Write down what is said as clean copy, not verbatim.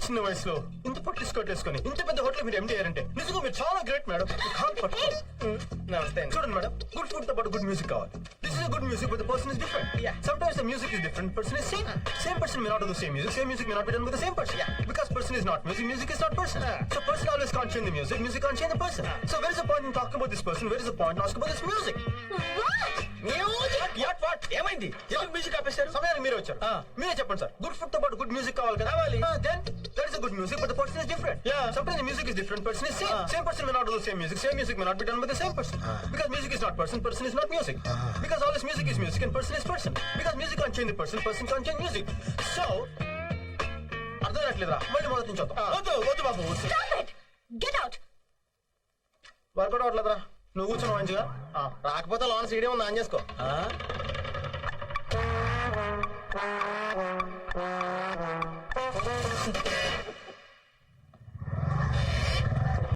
చిన్న వయసులో ఇంత పొట్టి స్కర్ట్ వేసుకొని ఇంత పెద్ద హోటల్ మీరు ఎండి అయ్యారంటే నిజంగా మీరు చాలా గ్రేట్ మేడం. నమస్తే. చూడండి మేడం, గుడ్ ఫుడ్ తో పాటు గుడ్ మ్యూజిక్ కావాలి. This is good music but the person is different. Sometimes the music is different, person is same. Same person may not do the same music may not be done with the same person. Because person is not music is not person. So person always can't change the music can't change the person. So where is the point in talking about this person? Where is the point in asking about this music? What? ఏమైంది? ఎందుకు music ఆపేశారు? సమయానికి మీరే వచ్చారు. మీరే చెప్పండి sir. Good food తో పాటు గుడ్ మ్యూజిక్ కావాలి కదా? Then there is a good music but the person is different. Sometimes the music is different, person is same. Same person may not do the same music may not be done with the same person. Because music is not person is not music. Because all this music is music and person is person. Because music can't change the person can't change music. So అర్థం కావట్లేదురా, మళ్ళీ మొదటి నుంచి వద్దాం. వద్దు బాబు, get out. Work out అవ్వట్లేదురా, నువ్వు కూర్చొని మంచిగా. రాకపోతే లోన్ సీడీ ఉంది, ఆన్ చేసుకో.